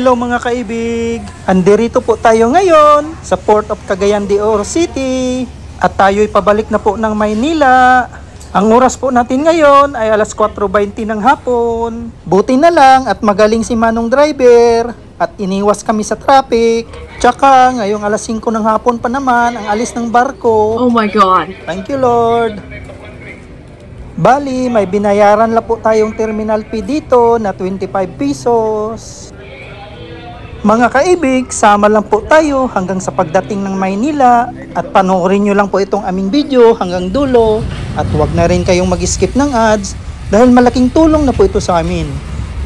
Hello mga kaibig! Andirito po tayo ngayon sa Port of Cagayan de Oro City at tayo'y pabalik na po ng Maynila. Ang oras po natin ngayon ay alas 4:20 ng hapon. Buti na lang at magaling si Manong driver at iniwas kami sa traffic. Tsaka ngayong alas 5 ng hapon pa naman ang alis ng barko. Oh my God! Thank you Lord! Bali, may binayaran lang po tayong terminal fee dito na 25 pesos. Mga kaibig, sama lang po tayo hanggang sa pagdating ng Maynila at panoorin nyo lang po itong aming video hanggang dulo at huwag na rin kayong mag-skip ng ads dahil malaking tulong na po ito sa amin.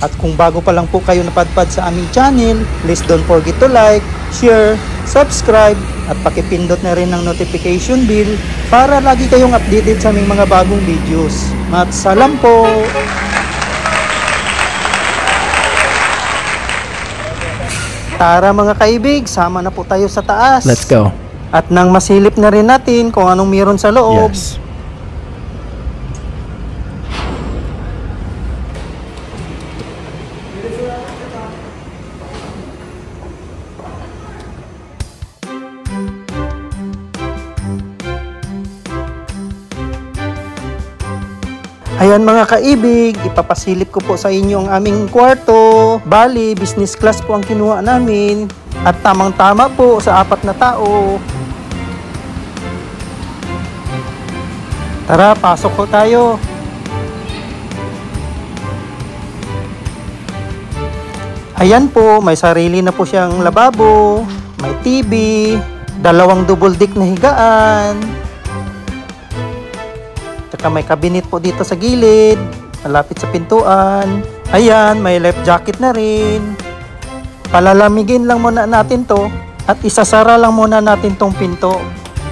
At kung bago pa lang po kayo napadpad sa aming channel, please don't forget to like, share, subscribe at pakipindot na rin ng notification bell para lagi kayong updated sa aming mga bagong videos. Salam po! Tara mga kaibig, sama na po tayo sa taas. Let's go. At nang masilip na rin natin kung anong meron sa loob. Yes. Ayan mga kaibig, ipapasilip ko po sa inyo ang aming kwarto. Bali, business class po ang kinuha namin. At tamang-tama po sa 4 na tao. Tara, pasok po tayo. Ayan po, may sarili na po siyang lababo, may TV, 2 double deck na higaan. Tsaka may cabinet po dito sa gilid, malapit sa pintuan. Ayan, may life jacket na rin. Palalamigin lang muna natin to at isasara lang muna natin tong pinto.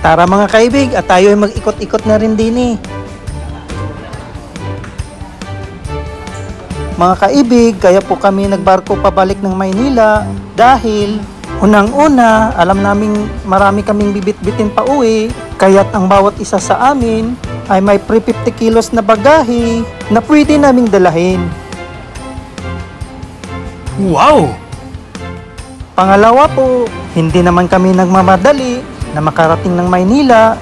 Tara mga kaibig, at tayo ay mag-ikot-ikot na rin din eh. Mga kaibig, kaya po kami nagbarko pabalik ng Maynila dahil unang-una, alam naming marami kaming bibit-bitin pa uwi, kaya't ang bawat isa sa amin ay may pre 50 kilos na bagahe na pwede naming dalahin. Wow! Pangalawa po, hindi naman kami nagmamadali na makarating ng Maynila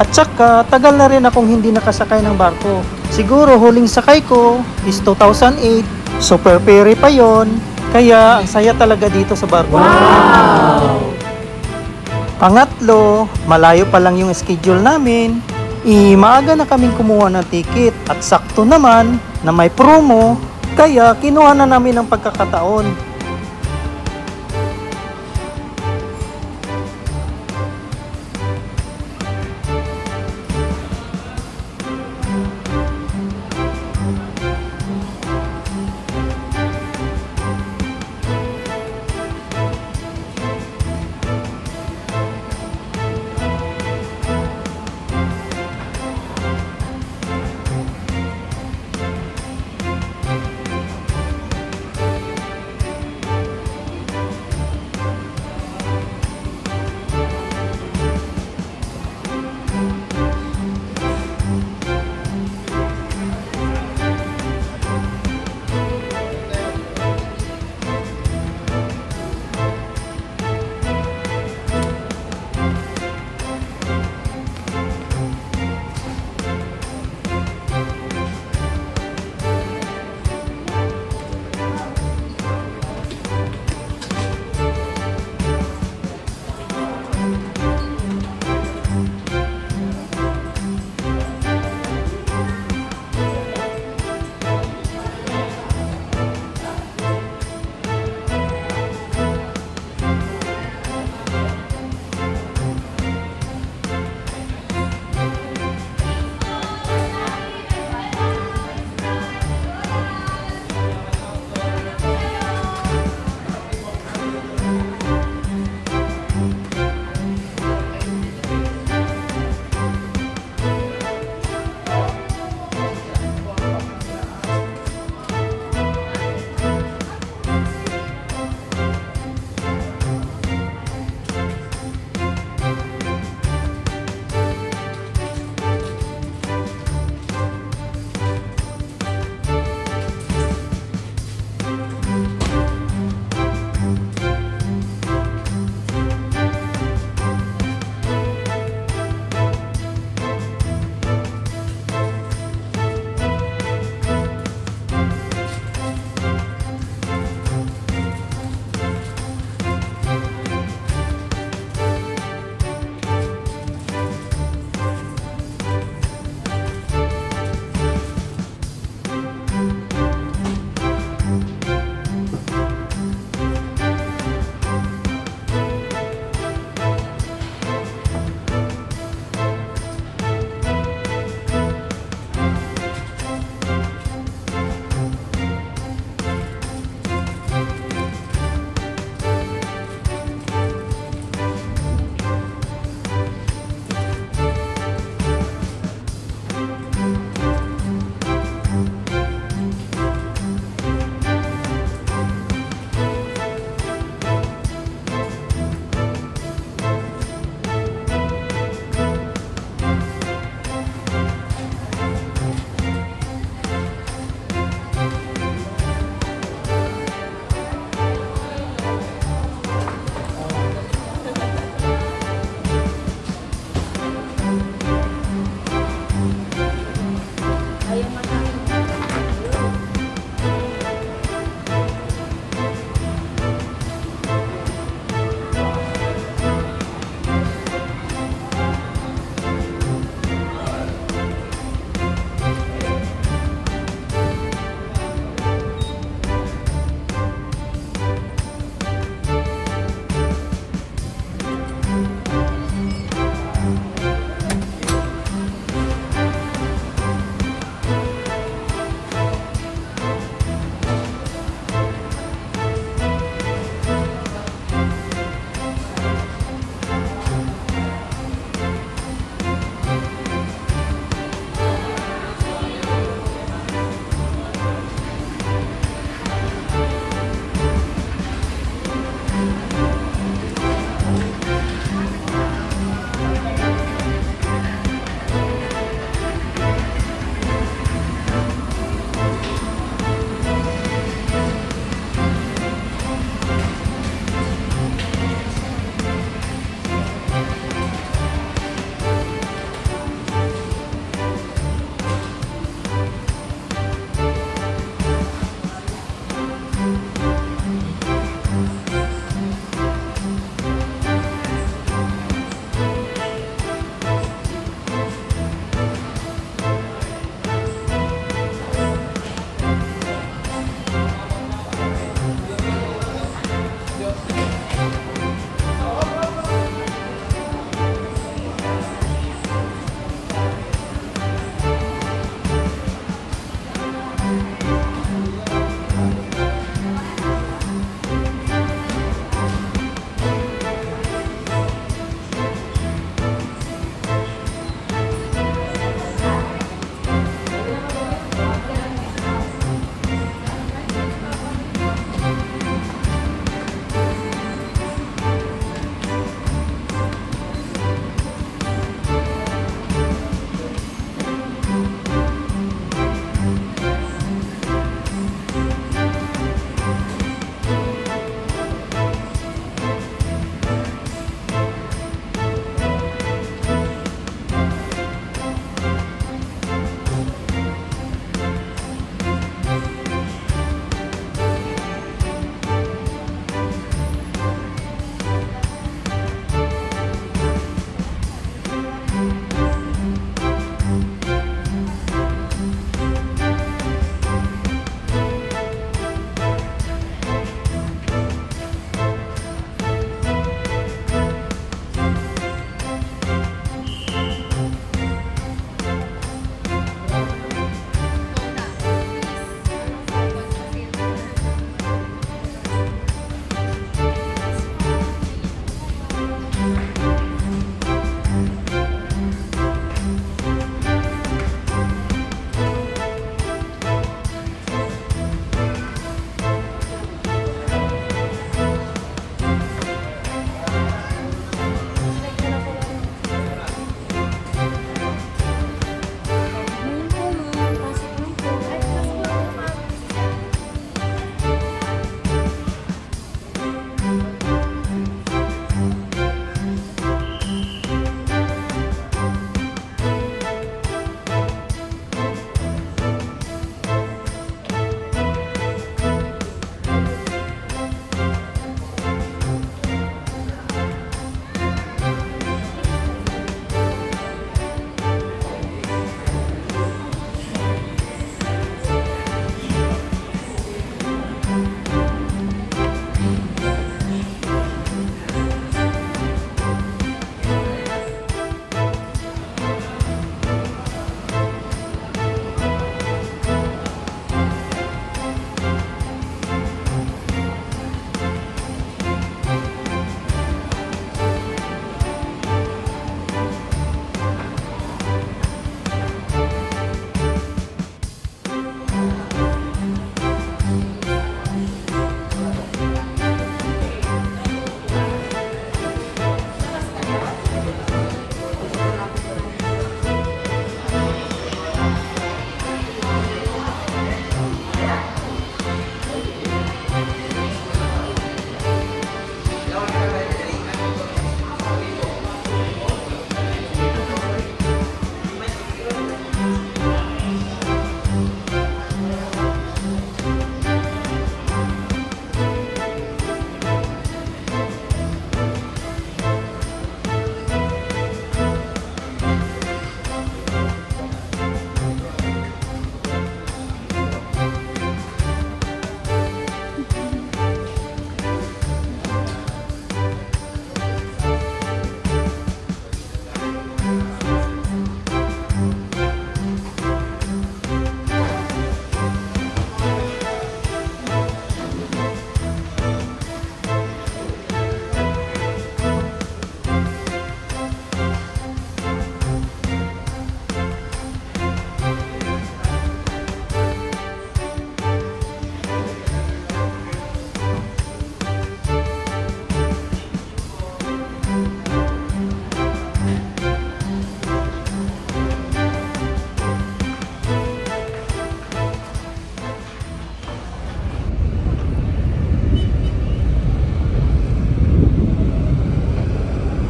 at saka tagal na rin akong hindi nakasakay ng barko. Siguro huling sakay ko is 2008, super ferry pa yon, kaya ang saya talaga dito sa barko. Wow! Pangatlo, malayo pa lang yung schedule namin. Maaga na kaming kumuha ng ticket at sakto naman na may promo, kaya kinuha na namin ang pagkakataon.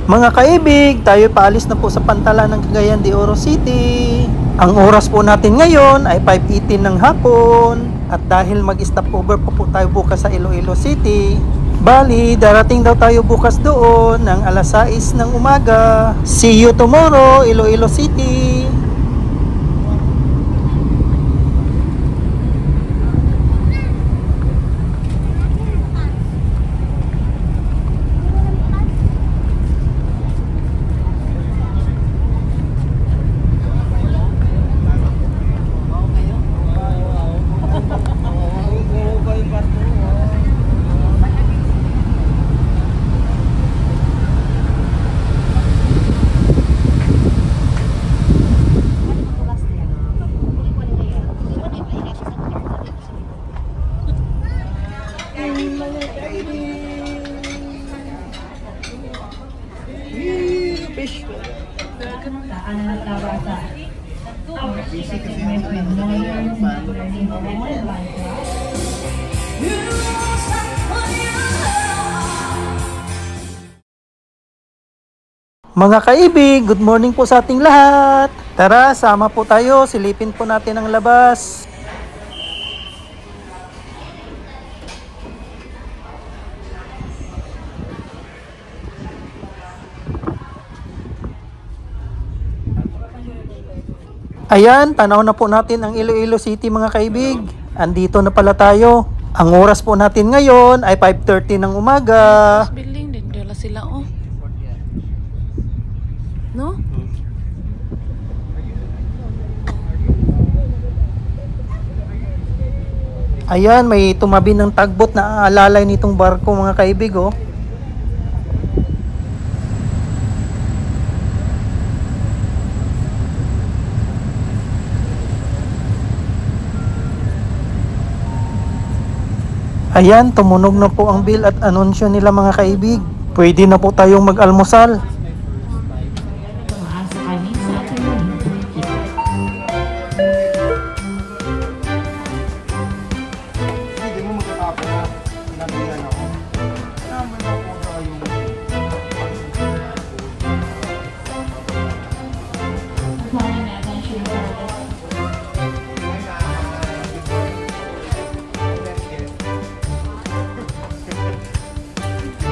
Mga kaibig, tayo paalis na po sa Pantalan ng Cagayan de Oro City. Ang oras po natin ngayon ay 5:18 ng hapon. At dahil mag-stop over po tayo bukas sa Iloilo City, bali, darating daw tayo bukas doon ng alas 6 ng umaga. See you tomorrow, Iloilo City! Mga kaibig, good morning po sa ating lahat. Tara, sama po tayo, silipin po natin ang labas. Ayan, tanaw na po natin ang Iloilo City mga kaibig. Andito na pala tayo. Ang oras po natin ngayon ay 5:30 ng umaga. Building din dala sila oh. No? Ayan, may tumabi ng tagbot na alalay nitong barko mga kaibig oh. Ayan, tumunog na po ang bill at anunsyo nila mga kaibig. Pwede na po tayong mag-almusal.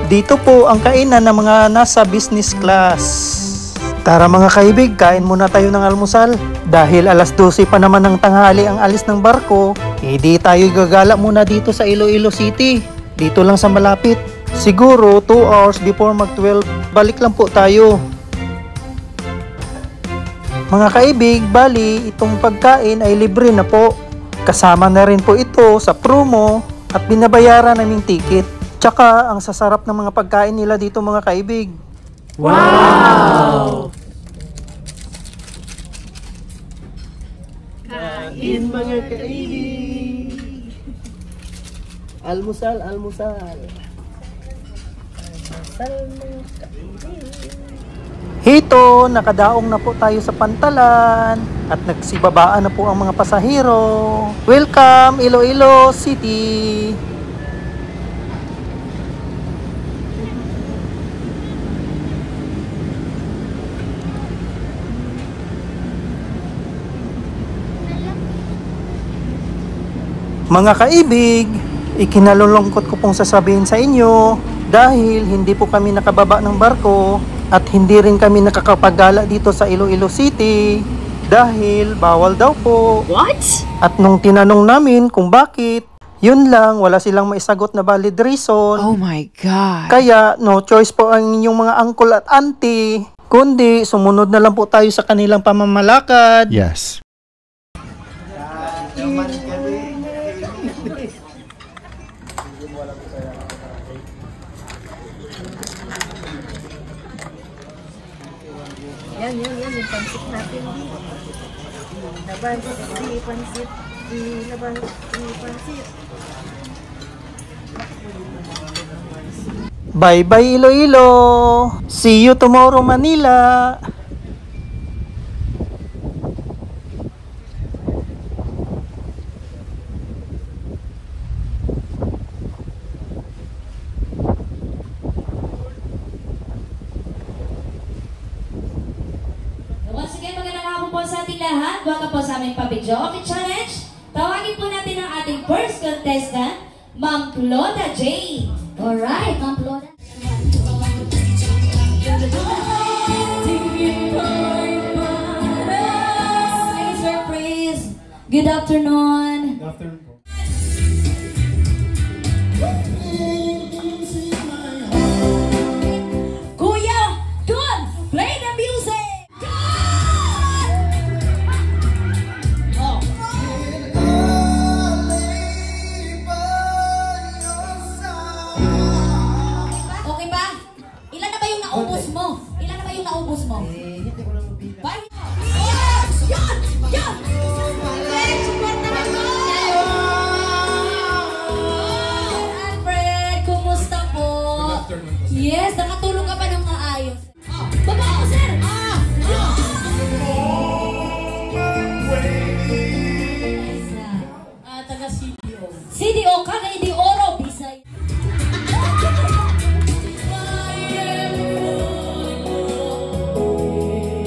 Dito po ang kainan ng mga nasa business class. Tara mga kaibig, kain muna tayo ng almusal. Dahil alas 12 pa naman ng tanghali ang alis ng barko, hindi tayo gagala muna dito sa Iloilo City. Dito lang sa malapit. Siguro 2 hours before mag-12, balik lang po tayo. Mga kaibig, bali, itong pagkain ay libre na po. Kasama na rin po ito sa promo at binabayaran naming ticket. Tsaka, ang sasarap ng mga pagkain nila dito mga kaibig. Wow! Kain mga kaibig! Almusal, almusal! Almusal mga kaibig! Hito, nakadaong na po tayo sa Pantalan at nagsibabaan na po ang mga pasahero. Welcome, Iloilo City! Mga kaibig, ikinalulungkot ko pong sasabihin sa inyo dahil hindi po kami nakababa ng barko at hindi rin kami nakakapagala dito sa Iloilo City dahil bawal daw po. What? At nung tinanong namin kung bakit, yun lang, wala silang maisagot na valid reason. Oh my God. Kaya no choice po ang inyong mga uncle at auntie, kundi sumunod na lang po tayo sa kanilang pamamalakad. Yes. Yan, yung pansit natin. Laban, di pansit, laban, di pansit. Bye-bye Iloilo! See you tomorrow Manila! sa aming pa-videoke challenge. Tawagin po natin ang ating first contestant, Ma'am Cloda J. Alright, Ma'am Cloda. Hey, surprise. Good afternoon. Good afternoon po. Kuya, good. Play the music. Oh. Okay ba? Ilan na ba yung naubos mo? Ilan na ba yung naubos mo? Hindi ko lang mabila. Bye. Yes! Yan! Yan! Alfred, support naman mo! Alfred, kumusta po? Yes, nakatulog ka ba ng maayos? Oh, baba ako, sir! Taga CDO. CDO ka na hindi oro, Bisay.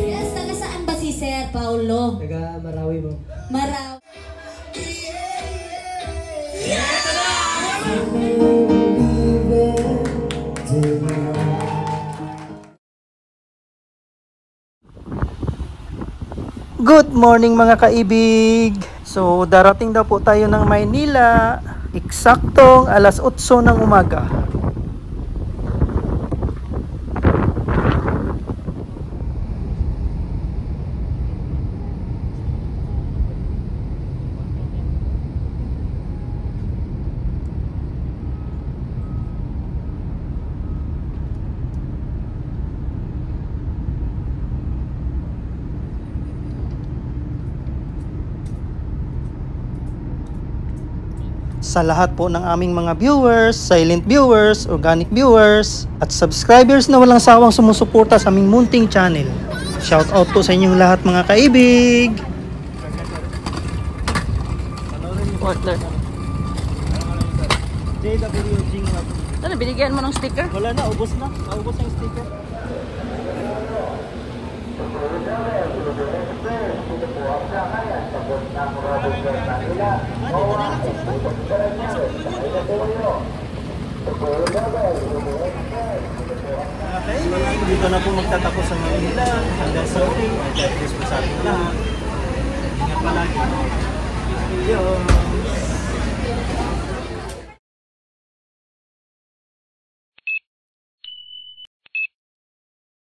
Yes, taga saan ba si Sir Paulo? Taga Marawi mo. Maraw. Good morning mga kaibig! So darating daw po tayo ng Maynila, eksaktong alas 8 ng umaga. Sa lahat po ng aming mga viewers, silent viewers, organic viewers, at subscribers na walang sawang sumusuporta sa aming munting channel. Shout out po sa inyong lahat mga kaibig! Water. JWG nga. Ano, binigyan mo ng sticker? Wala na, ubos na. Naubos na yung sticker. Okay, dito na po magtatapos ang Manila. Hanggang sa uli, God bless po sa ating lahat. Ingat palagi. Yo!